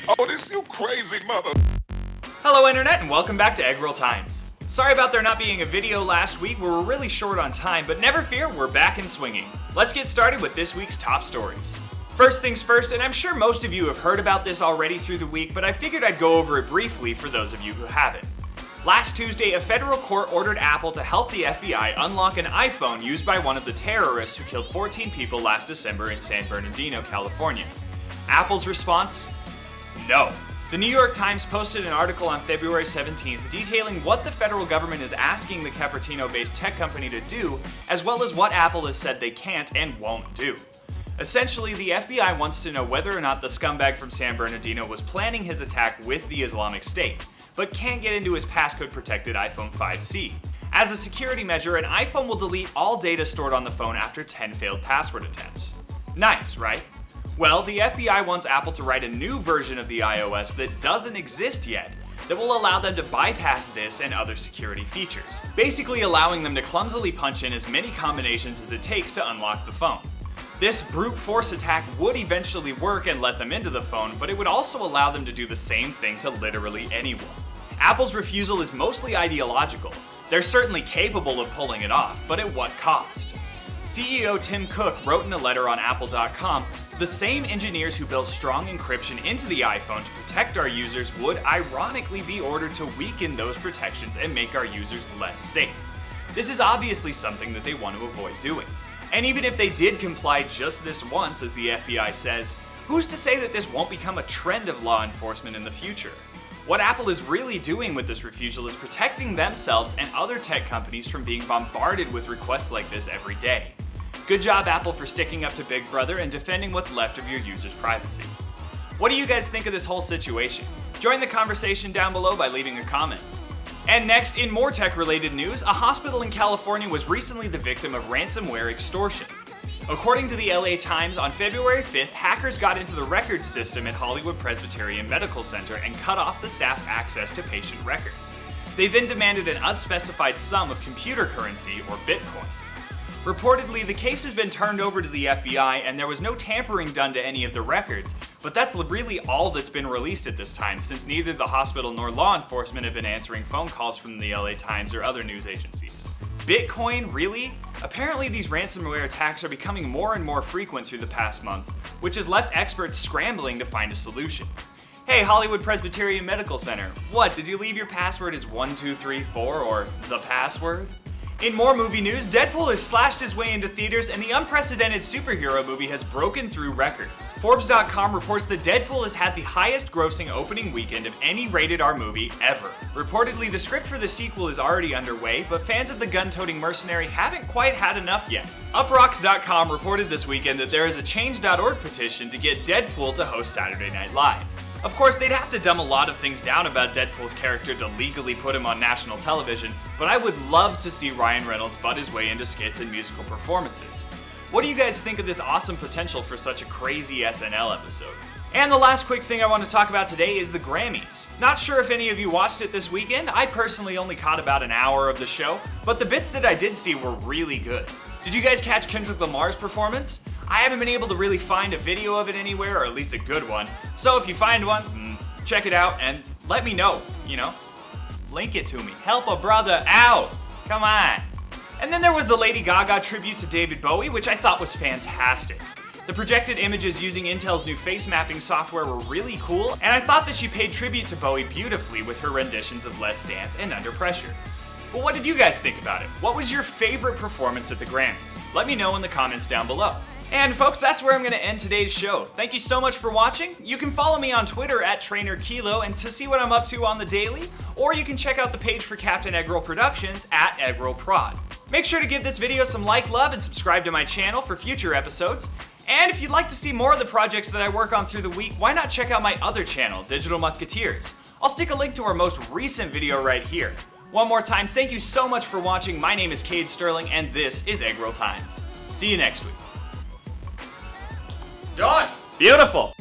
Oh, this you crazy mother. Hello Internet and welcome back to Eggroll Times. Sorry about there not being a video last week, we were really short on time, but never fear, we're back and swinging. Let's get started with this week's top stories. First things first, and I'm sure most of you have heard about this already through the week, but I figured I'd go over it briefly for those of you who haven't. Last Tuesday, a federal court ordered Apple to help the FBI unlock an iPhone used by one of the terrorists who killed 14 people last December in San Bernardino, California. Apple's response? No. The New York Times posted an article on February 17th detailing what the federal government is asking the Cupertino-based tech company to do, as well as what Apple has said they can't and won't do. Essentially, the FBI wants to know whether or not the scumbag from San Bernardino was planning his attack with the Islamic State, but can't get into his passcode-protected iPhone 5C. As a security measure, an iPhone will delete all data stored on the phone after 10 failed password attempts. Nice, right? Well, the FBI wants Apple to write a new version of the iOS that doesn't exist yet, that will allow them to bypass this and other security features, basically allowing them to clumsily punch in as many combinations as it takes to unlock the phone. This brute force attack would eventually work and let them into the phone, but it would also allow them to do the same thing to literally anyone. Apple's refusal is mostly ideological. They're certainly capable of pulling it off, but at what cost? CEO Tim Cook wrote in a letter on Apple.com, the same engineers who built strong encryption into the iPhone to protect our users would ironically be ordered to weaken those protections and make our users less safe. This is obviously something that they want to avoid doing. And even if they did comply just this once, as the FBI says, who's to say that this won't become a trend of law enforcement in the future? What Apple is really doing with this refusal is protecting themselves and other tech companies from being bombarded with requests like this every day. Good job, Apple, for sticking up to Big Brother and defending what's left of your users' privacy. What do you guys think of this whole situation? Join the conversation down below by leaving a comment. And next, in more tech-related news, a hospital in California was recently the victim of ransomware extortion. According to the LA Times, on February 5th, hackers got into the records system at Hollywood Presbyterian Medical Center and cut off the staff's access to patient records. They then demanded an unspecified sum of computer currency, or Bitcoin. Reportedly, the case has been turned over to the FBI and there was no tampering done to any of the records, but that's really all that's been released at this time, since neither the hospital nor law enforcement have been answering phone calls from the LA Times or other news agencies. Bitcoin, really? Apparently these ransomware attacks are becoming more and more frequent through the past months, which has left experts scrambling to find a solution. Hey, Hollywood Presbyterian Medical Center, what, did you leave your password as 1234 or the password? In more movie news, Deadpool has slashed his way into theaters and the unprecedented superhero movie has broken through records. Forbes.com reports that Deadpool has had the highest grossing opening weekend of any rated R movie ever. Reportedly, the script for the sequel is already underway, but fans of the gun-toting mercenary haven't quite had enough yet. Uprocks.com reported this weekend that there is a Change.org petition to get Deadpool to host Saturday Night Live. Of course, they'd have to dumb a lot of things down about Deadpool's character to legally put him on national television, but I would love to see Ryan Reynolds butt his way into skits and musical performances. What do you guys think of this awesome potential for such a crazy SNL episode? And the last quick thing I want to talk about today is the Grammys. Not sure if any of you watched it this weekend. I personally only caught about an hour of the show, but the bits that I did see were really good. Did you guys catch Kendrick Lamar's performance? I haven't been able to really find a video of it anywhere, or at least a good one. So if you find one, check it out and let me know, Link it to me. Help a brother out. Come on. And then there was the Lady Gaga tribute to David Bowie, which I thought was fantastic. The projected images using Intel's new face mapping software were really cool, and I thought that she paid tribute to Bowie beautifully with her renditions of Let's Dance and Under Pressure. But what did you guys think about it? What was your favorite performance at the Grammys? Let me know in the comments down below. And folks, that's where I'm going to end today's show. Thank you so much for watching. You can follow me on Twitter at TrainerKilo and to see what I'm up to on the daily, or you can check out the page for Captain Eggroll Productions at EggrollProd. Make sure to give this video some love and subscribe to my channel for future episodes. And if you'd like to see more of the projects that I work on through the week, why not check out my other channel, Digital Musketeers? I'll stick a link to our most recent video right here. One more time, thank you so much for watching. My name is Kade Stirling, and this is Eggroll Times. See you next week. Done! Beautiful!